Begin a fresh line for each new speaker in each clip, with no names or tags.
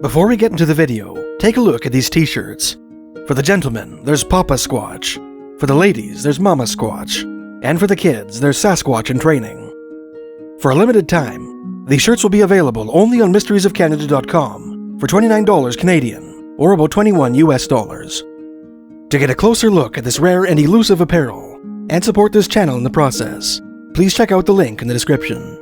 Before we get into the video, take a look at these t-shirts. For the gentlemen, there's Papa Squatch. For the ladies, there's Mama Squatch. And for the kids, there's Sasquatch in training. For a limited time, these shirts will be available only on mysteriesofcanada.com for $29 Canadian, or about $21 US. To get a closer look at this rare and elusive apparel, and support this channel in the process, please check out the link in the description.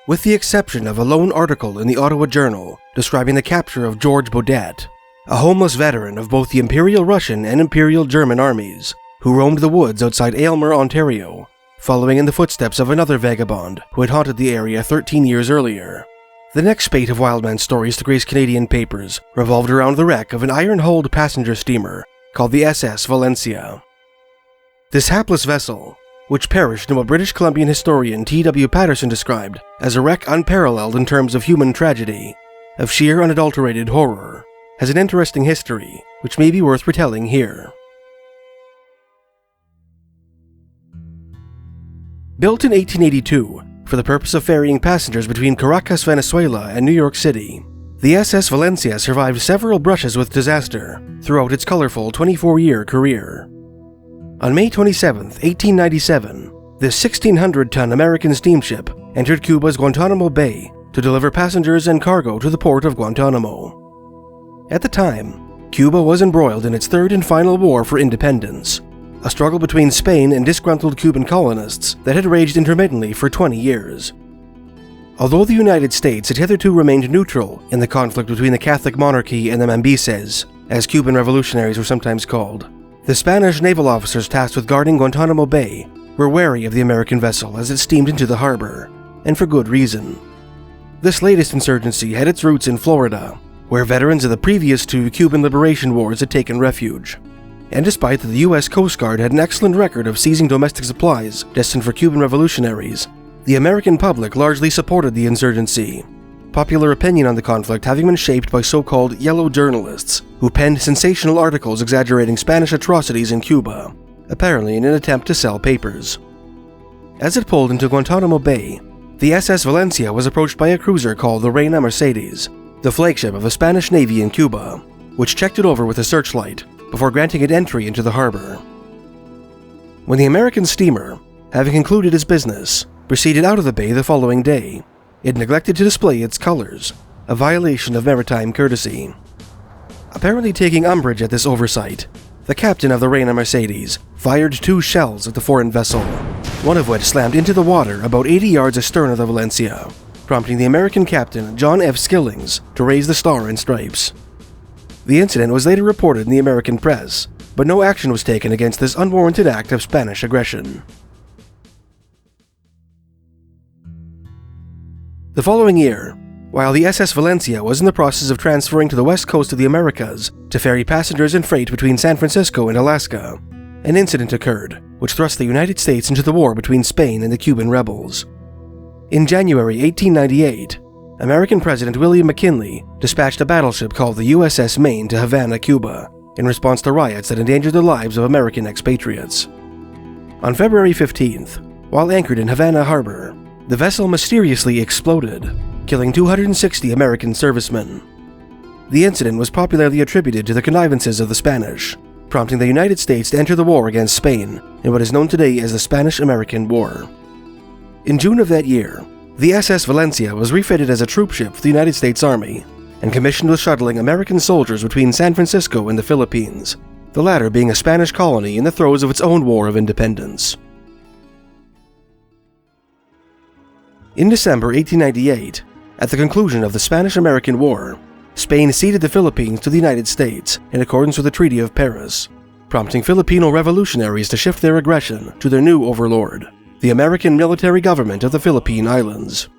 With the exception of a lone article in the Ottawa Journal describing the capture of George Baudet, a homeless veteran of both the Imperial Russian and Imperial German armies, who roamed the woods outside Aylmer, Ontario, following in the footsteps of another vagabond who had haunted the area 13 years earlier. The next spate of Wildman stories to grace Canadian papers revolved around the wreck of an iron-hulled passenger steamer called the SS Valencia. This hapless vessel, which perished in what British Columbian historian T.W. Patterson described as a wreck unparalleled in terms of human tragedy, of sheer unadulterated horror, has an interesting history which may be worth retelling here. Built in 1882 for the purpose of ferrying passengers between Caracas, Venezuela and New York City, the SS Valencia survived several brushes with disaster throughout its colorful 24-year career. On May 27, 1897, this 1,600-ton American steamship entered Cuba's Guantanamo Bay to deliver passengers and cargo to the port of Guantanamo. At the time, Cuba was embroiled in its third and final war for independence, a struggle between Spain and disgruntled Cuban colonists that had raged intermittently for 20 years. Although the United States had hitherto remained neutral in the conflict between the Catholic monarchy and the Mambises, as Cuban revolutionaries were sometimes called, the Spanish naval officers tasked with guarding Guantanamo Bay were wary of the American vessel as it steamed into the harbor, and for good reason. This latest insurgency had its roots in Florida, where veterans of the previous two Cuban liberation wars had taken refuge. And despite that the U.S. Coast Guard had an excellent record of seizing domestic supplies destined for Cuban revolutionaries, the American public largely supported the insurgency, popular opinion on the conflict having been shaped by so-called yellow journalists who penned sensational articles exaggerating Spanish atrocities in Cuba, apparently in an attempt to sell papers. As it pulled into Guantanamo Bay, the SS Valencia was approached by a cruiser called the Reina Mercedes, the flagship of the Spanish Navy in Cuba, which checked it over with a searchlight before granting it entry into the harbor. When the American steamer, having concluded its business, proceeded out of the bay the following day, it neglected to display its colors, a violation of maritime courtesy. Apparently taking umbrage at this oversight, the captain of the Reina Mercedes fired 2 shells at the foreign vessel, one of which slammed into the water about 80 yards astern of the Valencia, prompting the American captain John F. Skillings to raise the Star and Stripes. The incident was later reported in the American press, but no action was taken against this unwarranted act of Spanish aggression. The following year, while the SS Valencia was in the process of transferring to the west coast of the Americas to ferry passengers and freight between San Francisco and Alaska, an incident occurred which thrust the United States into the war between Spain and the Cuban rebels. In January 1898, American President William McKinley dispatched a battleship called the USS Maine to Havana, Cuba, in response to riots that endangered the lives of American expatriates. On February 15th, while anchored in Havana Harbor, the vessel mysteriously exploded, killing 260 American servicemen. The incident was popularly attributed to the connivances of the Spanish, prompting the United States to enter the war against Spain in what is known today as the Spanish-American War. In June of that year, the SS Valencia was refitted as a troopship for the United States Army and commissioned with shuttling American soldiers between San Francisco and the Philippines, the latter being a Spanish colony in the throes of its own war of independence. In December 1898, at the conclusion of the Spanish-American War, Spain ceded the Philippines to the United States in accordance with the Treaty of Paris, prompting Filipino revolutionaries to shift their aggression to their new overlord, the American military government of the Philippine Islands.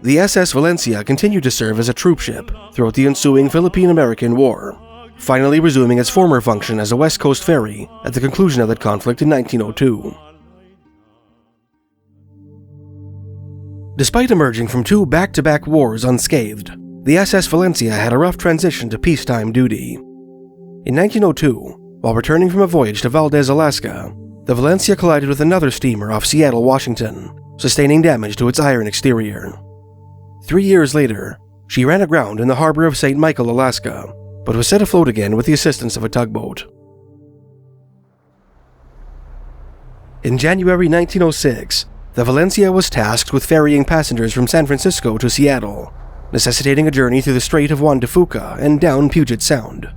The SS Valencia continued to serve as a troopship throughout the ensuing Philippine-American War, finally resuming its former function as a West Coast ferry at the conclusion of that conflict in 1902. Despite emerging from 2 back-to-back wars unscathed, the SS Valencia had a rough transition to peacetime duty. In 1902, while returning from a voyage to Valdez, Alaska, the Valencia collided with another steamer off Seattle, Washington, sustaining damage to its iron exterior. 3 years later, she ran aground in the harbor of St. Michael, Alaska, but was set afloat again with the assistance of a tugboat. In January 1906, the Valencia was tasked with ferrying passengers from San Francisco to Seattle, necessitating a journey through the Strait of Juan de Fuca and down Puget Sound.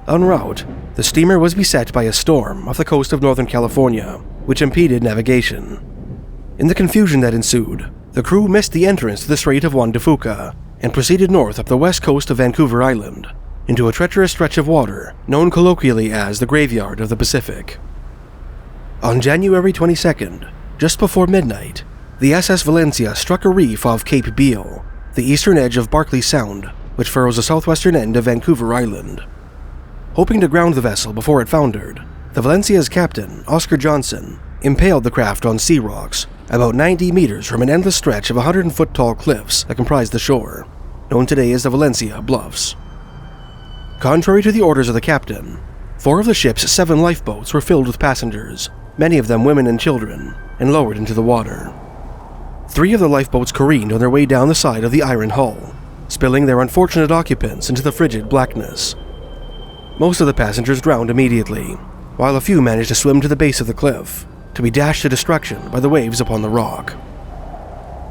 En route, the steamer was beset by a storm off the coast of Northern California, which impeded navigation. In the confusion that ensued, the crew missed the entrance to the Strait of Juan de Fuca and proceeded north up the west coast of Vancouver Island, into a treacherous stretch of water known colloquially as the Graveyard of the Pacific. On January 22nd, just before midnight, the SS Valencia struck a reef off Cape Beale, the eastern edge of Barkley Sound, which furrows the southwestern end of Vancouver Island. Hoping to ground the vessel before it foundered, the Valencia's captain, Oscar Johnson, impaled the craft on sea rocks about 90 meters from an endless stretch of 100-foot-tall cliffs that comprise the shore, known today as the Valencia Bluffs. Contrary to the orders of the captain, 4 of the ship's 7 lifeboats were filled with passengers, many of them women and children, and lowered into the water. 3 of the lifeboats careened on their way down the side of the iron hull, spilling their unfortunate occupants into the frigid blackness. Most of the passengers drowned immediately, while a few managed to swim to the base of the cliff, to be dashed to destruction by the waves upon the rock.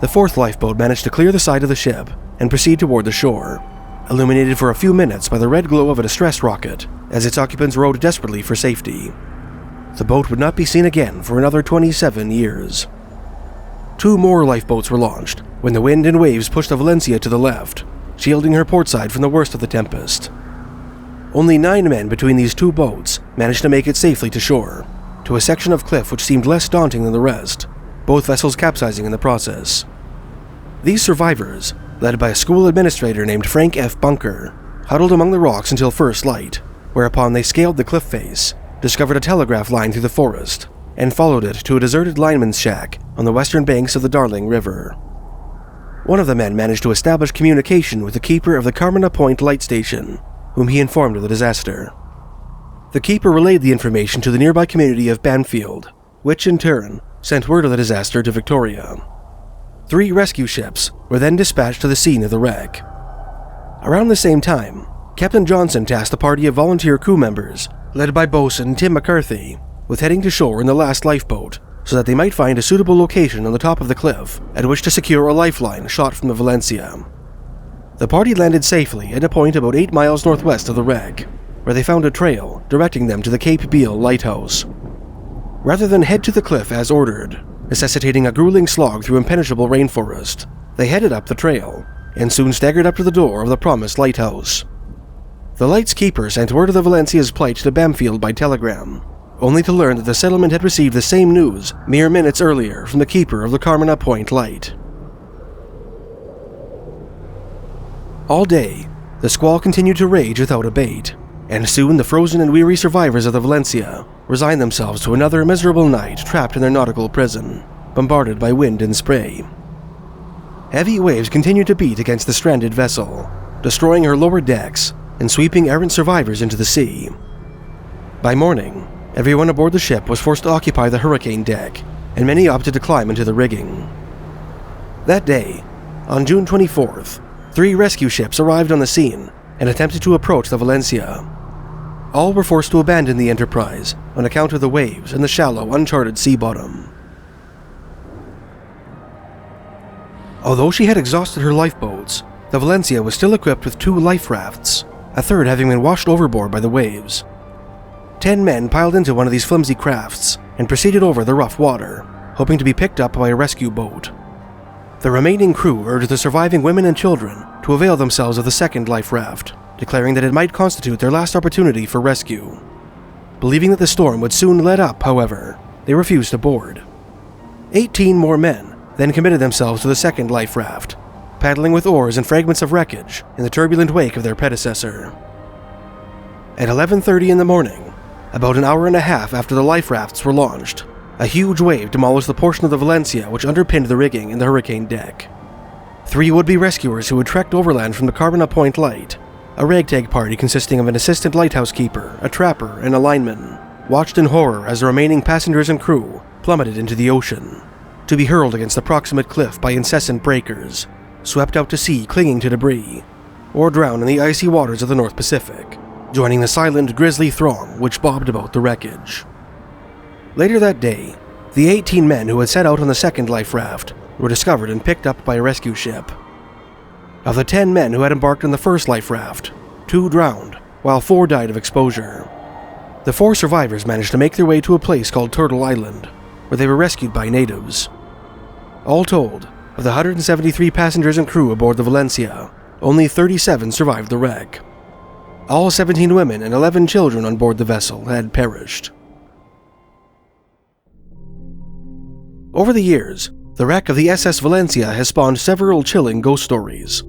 The 4th lifeboat managed to clear the side of the ship and proceed toward the shore, illuminated for a few minutes by the red glow of a distress rocket as its occupants rowed desperately for safety. The boat would not be seen again for another 27 years. 2 more lifeboats were launched when the wind and waves pushed the Valencia to the left, shielding her port side from the worst of the tempest. Only 9 men between these 2 boats managed to make it safely to shore, to a section of cliff which seemed less daunting than the rest, both vessels capsizing in the process. These survivors, led by a school administrator named Frank F. Bunker, huddled among the rocks until first light, whereupon they scaled the cliff face, discovered a telegraph line through the forest, and followed it to a deserted lineman's shack on the western banks of the Darling River. One of the men managed to establish communication with the keeper of the Carmona Point light station, whom he informed of the disaster. The keeper relayed the information to the nearby community of Banfield, which in turn sent word of the disaster to Victoria. 3 rescue ships were then dispatched to the scene of the wreck. Around the same time, Captain Johnson tasked a party of volunteer crew members, led by boatswain Tim McCarthy, with heading to shore in the last lifeboat so that they might find a suitable location on the top of the cliff at which to secure a lifeline shot from the Valencia. The party landed safely at a point about 8 miles northwest of the wreck, where they found a trail directing them to the Cape Beale lighthouse. Rather than head to the cliff as ordered, necessitating a grueling slog through impenetrable rainforest, they headed up the trail and soon staggered up to the door of the promised lighthouse. The light's keeper sent word of the Valencia's plight to Banfield by telegram, only to learn that the settlement had received the same news mere minutes earlier from the keeper of the Carmona Point light. All day, the squall continued to rage without abate, and soon the frozen and weary survivors of the Valencia resigned themselves to another miserable night trapped in their nautical prison, bombarded by wind and spray. Heavy waves continued to beat against the stranded vessel, destroying her lower decks and sweeping errant survivors into the sea. By morning, everyone aboard the ship was forced to occupy the hurricane deck, and many opted to climb into the rigging. That day, on June 24th, 3 rescue ships arrived on the scene and attempted to approach the Valencia. All were forced to abandon the enterprise on account of the waves and the shallow, uncharted sea bottom. Although she had exhausted her lifeboats, the Valencia was still equipped with 2 life rafts, a third having been washed overboard by the waves. 10 men piled into one of these flimsy crafts and proceeded over the rough water, hoping to be picked up by a rescue boat. The remaining crew urged the surviving women and children to avail themselves of the second life raft, declaring that it might constitute their last opportunity for rescue. Believing that the storm would soon let up, however, they refused to board. 18 more men then committed themselves to the second life raft, paddling with oars and fragments of wreckage in the turbulent wake of their predecessor. At 11:30 in the morning, about an hour and a half after the life rafts were launched, a huge wave demolished the portion of the Valencia which underpinned the rigging in the hurricane deck. 3 would-be rescuers who had trekked overland from the Carmona Point light, a ragtag party consisting of an assistant lighthouse keeper, a trapper, and a lineman, watched in horror as the remaining passengers and crew plummeted into the ocean. to be hurled against the proximate cliff by incessant breakers, swept out to sea clinging to debris, or drowned in the icy waters of the North Pacific, joining the silent, grisly throng which bobbed about the wreckage. Later that day, the 18 men who had set out on the second life raft were discovered and picked up by a rescue ship. Of the 10 men who had embarked on the first life raft, 2 drowned, while 4 died of exposure. The 4 survivors managed to make their way to a place called Turtle Island, where they were rescued by natives. All told, of the 173 passengers and crew aboard the Valencia, only 37 survived the wreck. All 17 women and 11 children on board the vessel had perished. Over the years, the wreck of the SS Valencia has spawned several chilling ghost stories.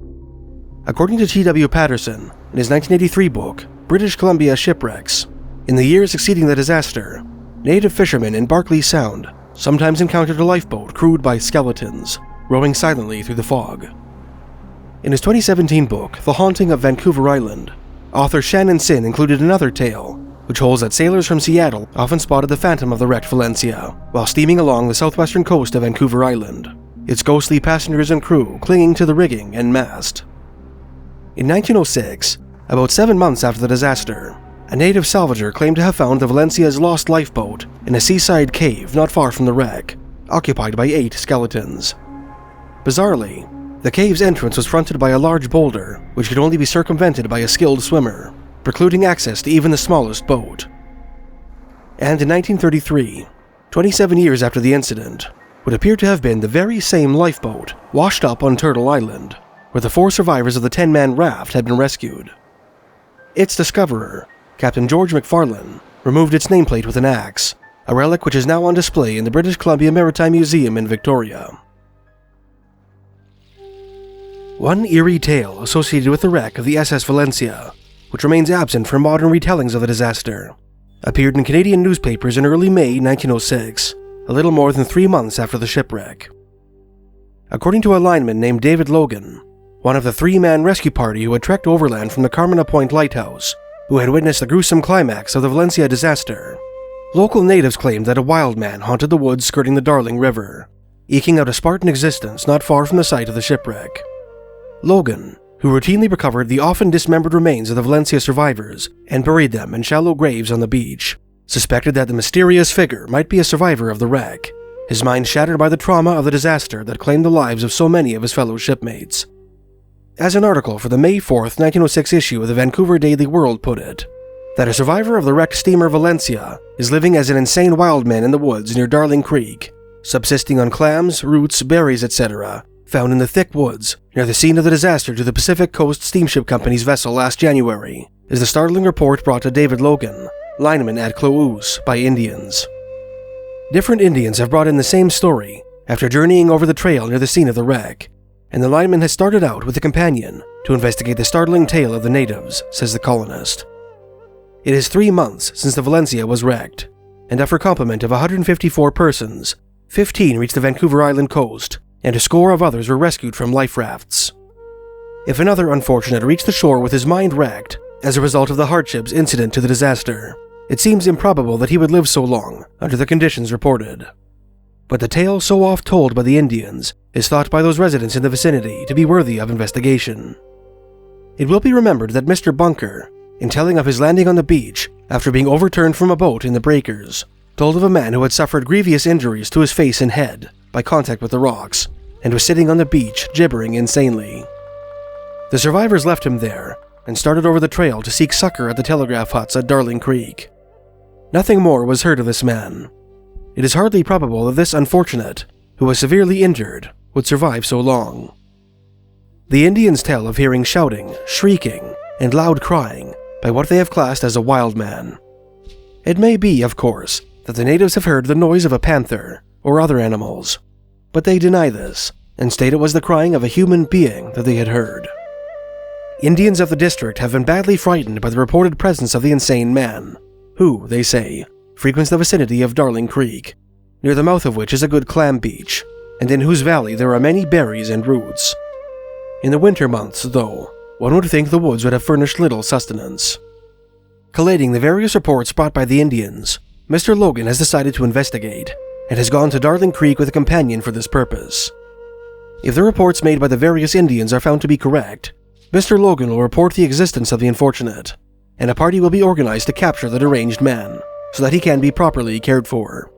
According to T.W. Patterson, in his 1983 book, British Columbia Shipwrecks, in the years succeeding the disaster, native fishermen in Barkley Sound sometimes encountered a lifeboat crewed by skeletons, rowing silently through the fog. In his 2017 book, The Haunting of Vancouver Island, author Shannon Sin included another tale, which holds that sailors from Seattle often spotted the phantom of the wrecked Valencia while steaming along the southwestern coast of Vancouver Island, its ghostly passengers and crew clinging to the rigging and mast. In 1906, about 7 months after the disaster, a native salvager claimed to have found the Valencia's lost lifeboat in a seaside cave not far from the wreck, occupied by 8 skeletons. Bizarrely, the cave's entrance was fronted by a large boulder which could only be circumvented by a skilled swimmer, precluding access to even the smallest boat. And in 1933, 27 years after the incident, would appear to have been the very same lifeboat washed up on Turtle Island, where the 4 survivors of the 10-man raft had been rescued. Its discoverer, Captain George McFarlane, removed its nameplate with an axe, a relic which is now on display in the British Columbia Maritime Museum in Victoria. One eerie tale associated with the wreck of the SS Valencia, which remains absent from modern retellings of the disaster, appeared in Canadian newspapers in early May 1906, a little more than 3 months after the shipwreck. According to a lineman named David Logan, one of the 3-man rescue party who had trekked overland from the Carmona Point lighthouse, who had witnessed the gruesome climax of the Valencia disaster, local natives claimed that a wildman haunted the woods skirting the Darling River, eking out a Spartan existence not far from the site of the shipwreck. Logan, who routinely recovered the often dismembered remains of the Valencia survivors and buried them in shallow graves on the beach, suspected that the mysterious figure might be a survivor of the wreck, his mind shattered by the trauma of the disaster that claimed the lives of so many of his fellow shipmates. As an article for the May 4th, 1906 issue of the Vancouver Daily World put it, that a survivor of the wrecked steamer Valencia is living as an insane wildman in the woods near Darling Creek, subsisting on clams, roots, berries, etc., found in the thick woods near the scene of the disaster to the Pacific Coast Steamship Company's vessel last January, is the startling report brought to David Logan, lineman at Clouse, by Indians. Different Indians have brought in the same story after journeying over the trail near the scene of the wreck, and the lineman has started out with a companion to investigate the startling tale of the natives, says the colonist. It is 3 months since the Valencia was wrecked, and after a complement of 154 persons, 15 reached the Vancouver Island coast, and a score of others were rescued from life rafts. If another unfortunate reached the shore with his mind wrecked as a result of the hardships incident to the disaster, it seems improbable that he would live so long under the conditions reported. But the tale so oft told by the Indians is thought by those residents in the vicinity to be worthy of investigation. It will be remembered that Mr. Bunker, in telling of his landing on the beach after being overturned from a boat in the breakers, told of a man who had suffered grievous injuries to his face and head by contact with the rocks, and was sitting on the beach gibbering insanely. The survivors left him there and started over the trail to seek succor at the telegraph huts at Darling Creek. Nothing more was heard of this man. It is hardly probable that this unfortunate, who was severely injured, would survive so long. The Indians tell of hearing shouting, shrieking, and loud crying by what they have classed as a wild man. It may be, of course, that the natives have heard the noise of a panther or other animals, but they deny this and state it was the crying of a human being that they had heard. Indians of the district have been badly frightened by the reported presence of the insane man, who, they say, frequents the vicinity of Darling Creek, near the mouth of which is a good clam beach, and in whose valley there are many berries and roots. In the winter months, though, one would think the woods would have furnished little sustenance. Collating the various reports brought by the Indians, Mr. Logan has decided to investigate, and has gone to Darling Creek with a companion for this purpose. If the reports made by the various Indians are found to be correct, Mr. Logan will report the existence of the unfortunate, and a party will be organized to capture the deranged man, so that he can be properly cared for.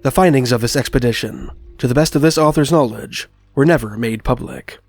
The findings of this expedition, to the best of this author's knowledge, were never made public.